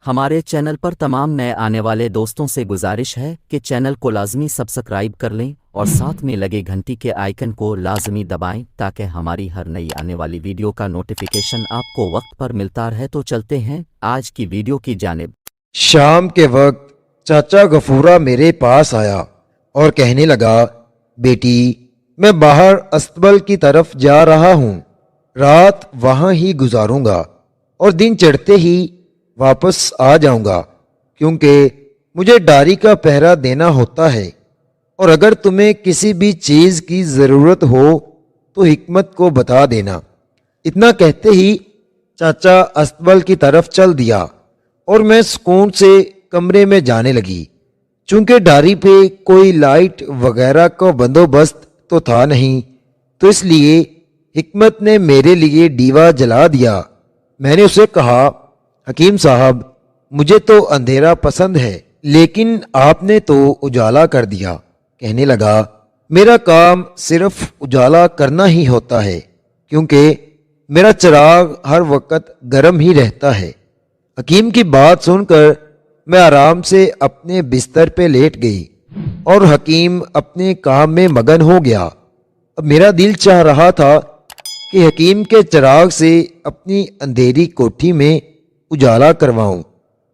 ہمارے چینل پر تمام نئے آنے والے دوستوں سے گزارش ہے کہ چینل کو لازمی سبسکرائب کر لیں اور ساتھ میں لگے گھنٹی کے آئیکن کو لازمی دبائیں تاکہ ہماری ہر نئی آنے والی ویڈیو کا نوٹیفیکیشن آپ کو وقت پر ملتا رہے۔ تو چلتے ہیں آج کی ویڈیو کی جانب۔ شام کے وقت چاچا غفورہ میرے پاس آیا اور کہنے لگا، بیٹی میں باہر استبل کی طرف جا رہا ہوں، رات وہاں ہی گزاروں گا اور دن چڑھتے ہی واپس آ جاؤں گا، کیونکہ مجھے ڈاری کا پہرا دینا ہوتا ہے، اور اگر تمہیں کسی بھی چیز کی ضرورت ہو تو حکمت کو بتا دینا۔ اتنا کہتے ہی چاچا استبل کی طرف چل دیا اور میں سکون سے کمرے میں جانے لگی۔ چونکہ ڈاری پہ کوئی لائٹ وغیرہ کا بندوبست تو تھا نہیں، تو اس لیے حکمت نے میرے لیے ڈیوا جلا دیا۔ میں نے اسے کہا، حکیم صاحب مجھے تو اندھیرا پسند ہے، لیکن آپ نے تو اجالا کر دیا۔ کہنے لگا، میرا کام صرف اجالا کرنا ہی ہوتا ہے، کیونکہ میرا چراغ ہر وقت گرم ہی رہتا ہے۔ حکیم کی بات سن کر میں آرام سے اپنے بستر پہ لیٹ گئی اور حکیم اپنے کام میں مگن ہو گیا۔ اب میرا دل چاہ رہا تھا کہ حکیم کے چراغ سے اپنی اندھیری کوٹھی میں اجالا کرواؤں،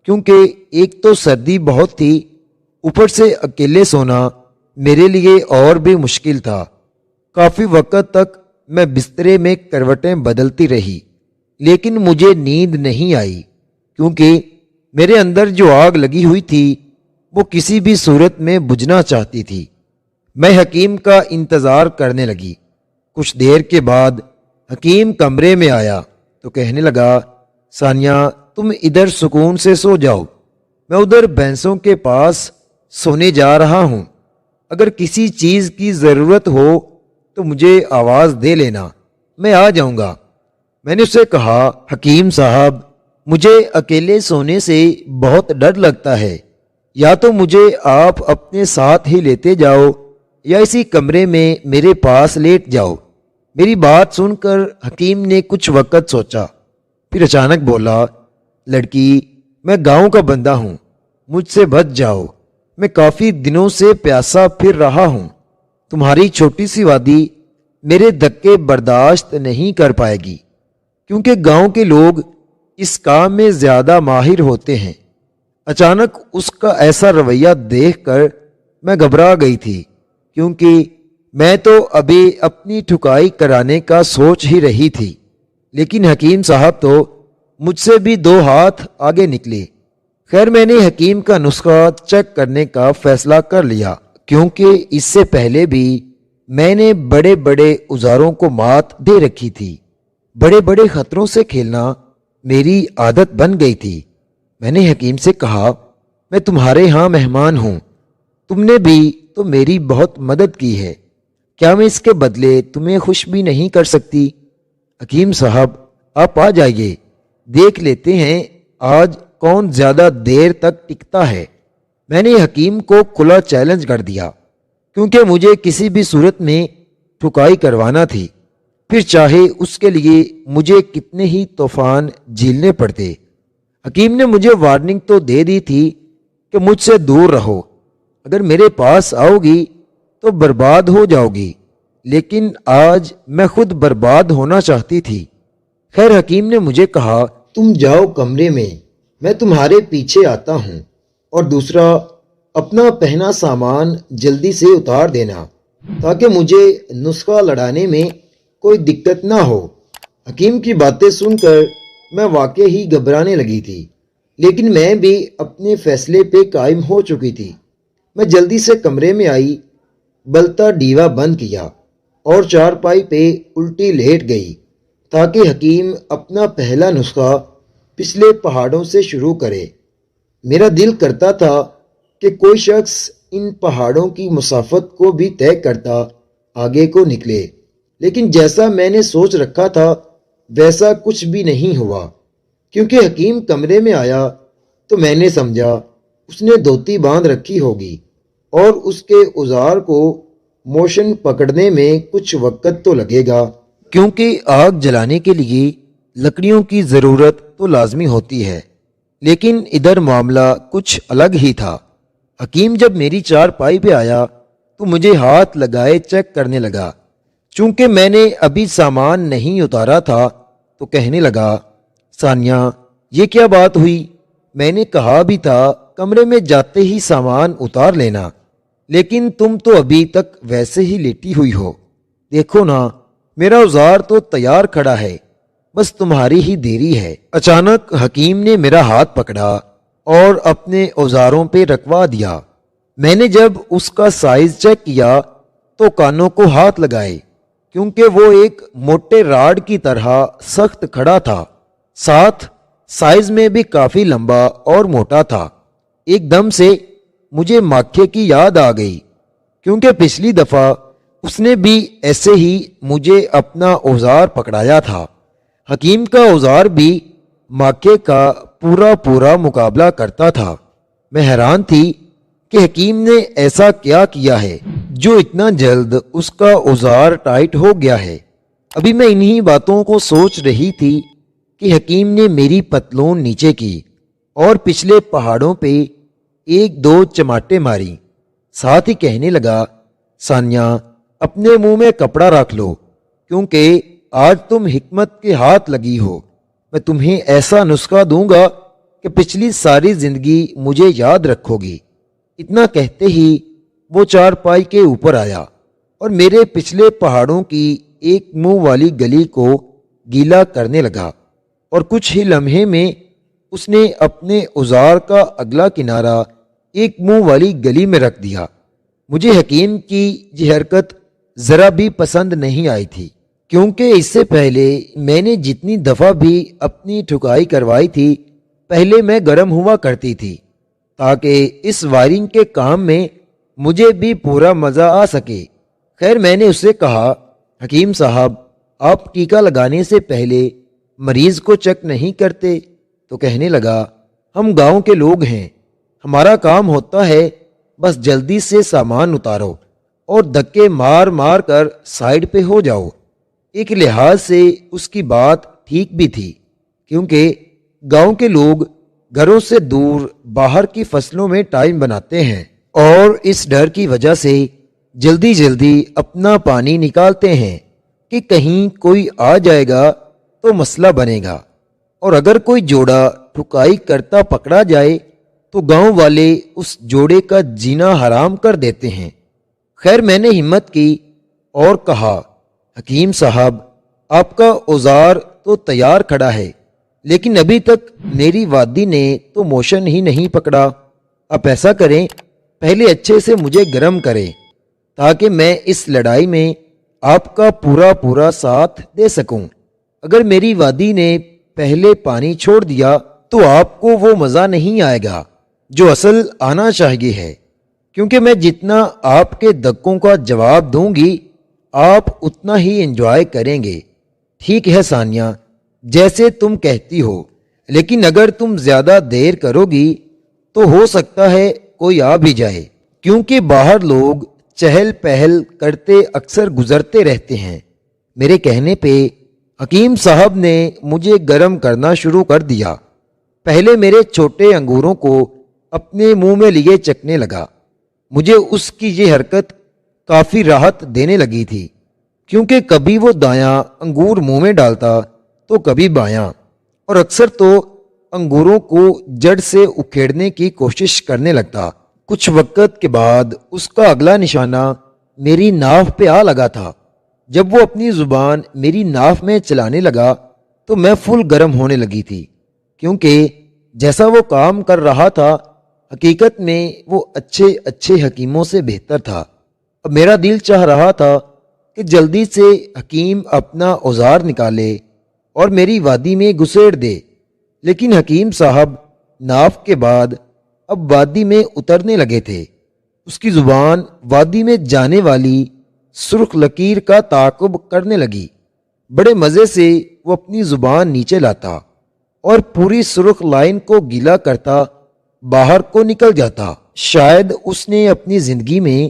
کیونکہ ایک تو سردی بہت تھی، اوپر سے اکیلے سونا میرے لیے اور بھی مشکل تھا۔ کافی وقت تک میں بسترے میں کروٹیں بدلتی رہی، لیکن مجھے نیند نہیں آئی، کیونکہ میرے اندر جو آگ لگی ہوئی تھی وہ کسی بھی صورت میں بجھنا چاہتی تھی۔ میں حکیم کا انتظار کرنے لگی۔ کچھ دیر کے بعد حکیم کمرے میں آیا تو کہنے لگا، ثانیہ تم ادھر سکون سے سو جاؤ، میں ادھر بھینسوں کے پاس سونے جا رہا ہوں، اگر کسی چیز کی ضرورت ہو تو مجھے آواز دے لینا، میں آ جاؤں گا۔ میں نے اسے کہا، حکیم صاحب مجھے اکیلے سونے سے بہت ڈر لگتا ہے، یا تو مجھے آپ اپنے ساتھ ہی لیتے جاؤ یا اسی کمرے میں میرے پاس لیٹ جاؤ۔ میری بات سن کر حکیم نے کچھ وقت سوچا، پھر اچانک بولا، لڑکی میں گاؤں کا بندہ ہوں، مجھ سے بچ جاؤ، میں کافی دنوں سے پیاسا پھر رہا ہوں، تمہاری چھوٹی سی وادی میرے دھکے برداشت نہیں کر پائے گی، کیونکہ گاؤں کے لوگ اس کام میں زیادہ ماہر ہوتے ہیں۔ اچانک اس کا ایسا رویہ دیکھ کر میں گھبرا گئی تھی، کیونکہ میں تو ابھی اپنی ٹھکائی کرانے کا سوچ ہی رہی تھی، لیکن حکیم صاحب تو مجھ سے بھی 2 ہاتھ آگے نکلے۔ خیر میں نے حکیم کا نسخہ چیک کرنے کا فیصلہ کر لیا، کیونکہ اس سے پہلے بھی میں نے بڑے بڑے اوزاروں کو مات دے رکھی تھی۔ بڑے بڑے خطروں سے کھیلنا میری عادت بن گئی تھی۔ میں نے حکیم سے کہا، میں تمہارے ہاں مہمان ہوں، تم نے بھی تو میری بہت مدد کی ہے، کیا میں اس کے بدلے تمہیں خوش بھی نہیں کر سکتی؟ حکیم صاحب آپ آ جائیے، دیکھ لیتے ہیں آج کون زیادہ دیر تک ٹکتا ہے۔ میں نے حکیم کو کھلا چیلنج کر دیا، کیونکہ مجھے کسی بھی صورت میں ٹھکائی کروانا تھی، پھر چاہے اس کے لیے مجھے کتنے ہی طوفان جھیلنے پڑتے۔ حکیم نے مجھے وارننگ تو دے دی تھی کہ مجھ سے دور رہو، اگر میرے پاس آؤ گی تو برباد ہو جاؤ گی، لیکن آج میں خود برباد ہونا چاہتی تھی۔ خیر حکیم نے مجھے کہا، تم جاؤ کمرے میں تمہارے پیچھے آتا ہوں، اور دوسرا اپنا پہنا سامان جلدی سے اتار دینا تاکہ مجھے نسخہ لڑانے میں کوئی دقت نہ ہو۔ حکیم کی باتیں سن کر میں واقعی ہی گھبرانے لگی تھی، لیکن میں بھی اپنے فیصلے پہ قائم ہو چکی تھی۔ میں جلدی سے کمرے میں آئی، بلتا ڈیوا بند کیا اور چارپائی پہ الٹی لیٹ گئی تاکہ حکیم اپنا پہلا نسخہ پچھلے پہاڑوں سے شروع کرے۔ میرا دل کرتا تھا کہ کوئی شخص ان پہاڑوں کی مسافت کو بھی طے کرتا آگے کو نکلے، لیکن جیسا میں نے سوچ رکھا تھا ویسا کچھ بھی نہیں ہوا۔ کیونکہ حکیم کمرے میں آیا تو میں نے سمجھا اس نے دھوتی باندھ رکھی ہوگی اور اس کے اوزار کو موشن پکڑنے میں کچھ وقت تو لگے گا، کیونکہ آگ جلانے کے لیے لکڑیوں کی ضرورت تو لازمی ہوتی ہے۔ لیکن ادھر معاملہ کچھ الگ ہی تھا۔ حکیم جب میری چارپائی پہ آیا تو مجھے ہاتھ لگائے چیک کرنے لگا۔ چونکہ میں نے ابھی سامان نہیں اتارا تھا تو کہنے لگا، ثانیہ یہ کیا بات ہوئی؟ میں نے کہا بھی تھا کمرے میں جاتے ہی سامان اتار لینا، لیکن تم تو ابھی تک ویسے ہی لیٹی ہوئی ہو۔ دیکھو نا میرا اوزار تو تیار کھڑا ہے، بس تمہاری ہی دیری ہے۔ اچانک حکیم نے میرا ہاتھ پکڑا اور اپنے اوزاروں پہ رکھوا دیا۔ میں نے جب اس کا سائز چیک کیا تو کانوں کو ہاتھ لگائے، کیونکہ وہ ایک موٹے راڈ کی طرح سخت کھڑا تھا، ساتھ سائز میں بھی کافی لمبا اور موٹا تھا۔ ایک دم سے مجھے ماکھے کی یاد آ گئی، کیونکہ پچھلی دفعہ اس نے بھی ایسے ہی مجھے اپنا اوزار پکڑایا تھا۔ حکیم کا اوزار بھی ماکھے کا پورا مقابلہ کرتا تھا۔ میں حیران تھی کہ حکیم نے ایسا کیا کیا ہے جو اتنا جلد اس کا اوزار ٹائٹ ہو گیا ہے۔ ابھی میں انہی باتوں کو سوچ رہی تھی کہ حکیم نے میری پتلون نیچے کی اور پچھلے پہاڑوں پہ ایک دو چماٹے ماری، ساتھ ہی کہنے لگا، ثانیہ اپنے منہ میں کپڑا رکھ لو، کیونکہ آج تم حکمت کے ہاتھ لگی ہو۔ میں تمہیں ایسا نسخہ دوں گا کہ پچھلی ساری زندگی مجھے یاد رکھو گی۔ اتنا کہتے ہی وہ چارپائی کے اوپر آیا اور میرے پچھلے پہاڑوں کی ایک منہ والی گلی کو گیلا کرنے لگا، اور کچھ ہی لمحے میں اس نے اپنے اوزار کا اگلا کنارہ ایک منہ والی گلی میں رکھ دیا۔ مجھے حکیم کی یہ حرکت ذرا بھی پسند نہیں آئی تھی، کیونکہ اس سے پہلے میں نے جتنی دفعہ بھی اپنی ٹھکائی کروائی تھی، پہلے میں گرم ہوا کرتی تھی تاکہ اس وائرنگ کے کام میں مجھے بھی پورا مزہ آ سکے۔ خیر میں نے اسے کہا، حکیم صاحب آپ ٹیکہ لگانے سے پہلے مریض کو چیک نہیں کرتے؟ تو کہنے لگا، ہم گاؤں کے لوگ ہیں، ہمارا کام ہوتا ہے بس جلدی سے سامان اتارو اور دھکے مار مار کر سائیڈ پہ ہو جاؤ۔ ایک لحاظ سے اس کی بات ٹھیک بھی تھی، کیونکہ گاؤں کے لوگ گھروں سے دور باہر کی فصلوں میں ٹائم بناتے ہیں اور اس ڈر کی وجہ سے جلدی جلدی اپنا پانی نکالتے ہیں کہ کہیں کوئی آ جائے گا تو مسئلہ بنے گا، اور اگر کوئی جوڑا ٹھکائی کرتا پکڑا جائے تو گاؤں والے اس جوڑے کا جینا حرام کر دیتے ہیں۔ خیر میں نے ہمت کی اور کہا، حکیم صاحب آپ کا اوزار تو تیار کھڑا ہے، لیکن ابھی تک میری وادی نے تو موشن ہی نہیں پکڑا۔ آپ ایسا کریں، پہلے اچھے سے مجھے گرم کریں تاکہ میں اس لڑائی میں آپ کا پورا ساتھ دے سکوں۔ اگر میری وادی نے پہلے پانی چھوڑ دیا تو آپ کو وہ مزہ نہیں آئے گا جو اصل آنا چاہیے ہے، کیونکہ میں جتنا آپ کے دھکوں کا جواب دوں گی آپ اتنا ہی انجوائے کریں گے۔ ٹھیک ہے ثانیہ، جیسے تم کہتی ہو، لیکن اگر تم زیادہ دیر کرو گی تو ہو سکتا ہے کوئی آ بھی جائے، کیونکہ باہر لوگ چہل پہل کرتے اکثر گزرتے رہتے ہیں۔ میرے کہنے پہ حکیم صاحب نے مجھے گرم کرنا شروع کر دیا۔ پہلے میرے چھوٹے انگوروں کو اپنے منہ میں لیے چکنے لگا۔ مجھے اس کی یہ حرکت کافی راحت دینے لگی تھی، کیونکہ کبھی وہ دایاں انگور منہ میں ڈالتا تو کبھی بایاں، اور اکثر تو انگوروں کو جڑ سے اکھیڑنے کی کوشش کرنے لگتا۔ کچھ وقت کے بعد اس کا اگلا نشانہ میری ناف پہ آ لگا تھا۔ جب وہ اپنی زبان میری ناف میں چلانے لگا تو میں فل گرم ہونے لگی تھی، کیونکہ جیسا وہ کام کر رہا تھا حقیقت میں وہ اچھے حکیموں سے بہتر تھا۔ اب میرا دل چاہ رہا تھا کہ جلدی سے حکیم اپنا اوزار نکالے اور میری وادی میں گھسیڑ دے، لیکن حکیم صاحب ناف کے بعد اب وادی میں اترنے لگے تھے۔ اس کی زبان وادی میں جانے والی سرخ لکیر کا تعاقب کرنے لگی۔ بڑے مزے سے وہ اپنی زبان نیچے لاتا اور پوری سرخ لائن کو گیلا کرتا باہر کو نکل جاتا۔ شاید اس نے اپنی زندگی میں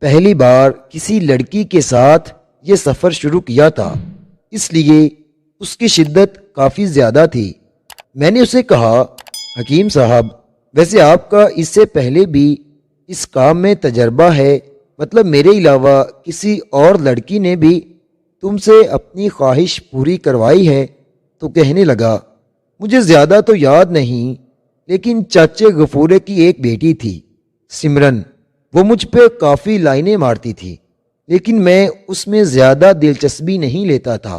پہلی بار کسی لڑکی کے ساتھ یہ سفر شروع کیا تھا، اس لیے اس کی شدت کافی زیادہ تھی۔ میں نے اسے کہا، حکیم صاحب، ویسے آپ کا اس سے پہلے بھی اس کام میں تجربہ ہے، مطلب میرے علاوہ کسی اور لڑکی نے بھی تم سے اپنی خواہش پوری کروائی ہے؟ تو کہنے لگا، مجھے زیادہ تو یاد نہیں، لیکن چاچے غفورے کی ایک بیٹی تھی سمرن، وہ مجھ پہ کافی لائنیں مارتی تھی، لیکن میں اس میں زیادہ دلچسپی نہیں لیتا تھا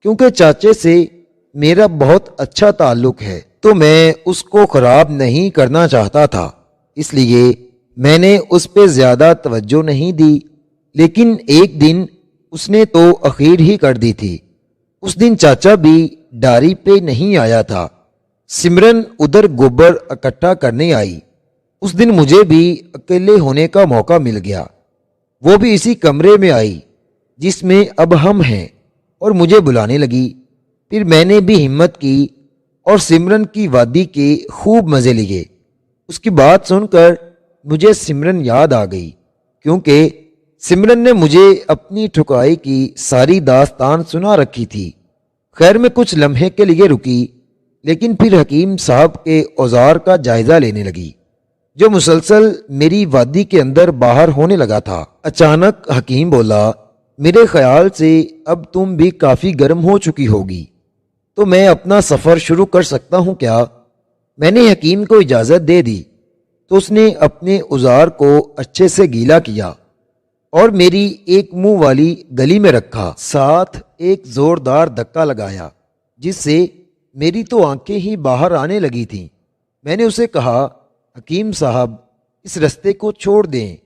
کیونکہ چاچے سے میرا بہت اچھا تعلق ہے، تو میں اس کو خراب نہیں کرنا چاہتا تھا، اس لیے میں نے اس پہ زیادہ توجہ نہیں دی۔ لیکن ایک دن اس نے تو اخیر ہی کر دی تھی۔ اس دن چاچا بھی ڈاری پہ نہیں آیا تھا۔ سمرن ادھر گوبر اکٹھا کرنے آئی۔ اس دن مجھے بھی اکیلے ہونے کا موقع مل گیا، وہ بھی اسی کمرے میں آئی جس میں اب ہم ہیں، اور مجھے بلانے لگی۔ پھر میں نے بھی ہمت کی اور سمرن کی وادی کے خوب مزے لیے۔ اس کی بات سن کر مجھے سمرن یاد آ گئی، کیونکہ سمرن نے مجھے اپنی ٹھکائی کی ساری داستان سنا رکھی تھی۔ خیر میں کچھ لمحے کے لیے رکی، لیکن پھر حکیم صاحب کے اوزار کا جائزہ لینے لگی جو مسلسل میری وادی کے اندر باہر ہونے لگا تھا۔ اچانک حکیم بولا، میرے خیال سے اب تم بھی کافی گرم ہو چکی ہوگی، تو میں اپنا سفر شروع کر سکتا ہوں کیا؟ میں نے حکیم کو اجازت دے دی تو اس نے اپنے اوزار کو اچھے سے گیلا کیا اور میری ایک منہ والی گلی میں رکھا، ساتھ ایک زوردار دھکا لگایا جس سے میری تو آنکھیں ہی باہر آنے لگی تھیں۔ میں نے اسے کہا، حکیم صاحب، اس رستے کو چھوڑ دیں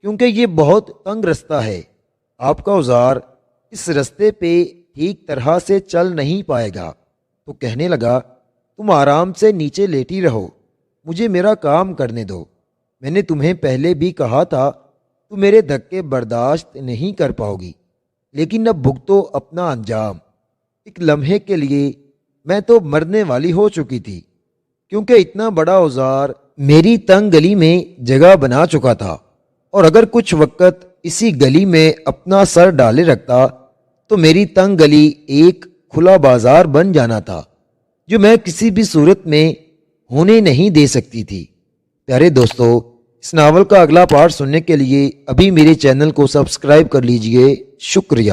کیونکہ یہ بہت تنگ رستہ ہے، آپ کا اوزار اس رستے پہ ٹھیک طرح سے چل نہیں پائے گا۔ تو کہنے لگا، تم آرام سے نیچے لیٹی رہو، مجھے میرا کام کرنے دو۔ میں نے تمہیں پہلے بھی کہا تھا تم میرے دھکے برداشت نہیں کر پاؤ گی، لیکن اب بھگتو اپنا انجام۔ ایک لمحے کے لیے میں تو مرنے والی ہو چکی تھی، کیونکہ اتنا بڑا اوزار میری تنگ گلی میں جگہ بنا چکا تھا، اور اگر کچھ وقت اسی گلی میں اپنا سر ڈالے رکھتا تو میری تنگ گلی ایک کھلا بازار بن جانا تھا جو میں کسی بھی صورت میں ہونے نہیں دے سکتی تھی۔ پیارے دوستو، اس ناول کا اگلا پارٹ سننے کے لیے ابھی میرے چینل کو سبسکرائب کر لیجئے۔ شکریہ۔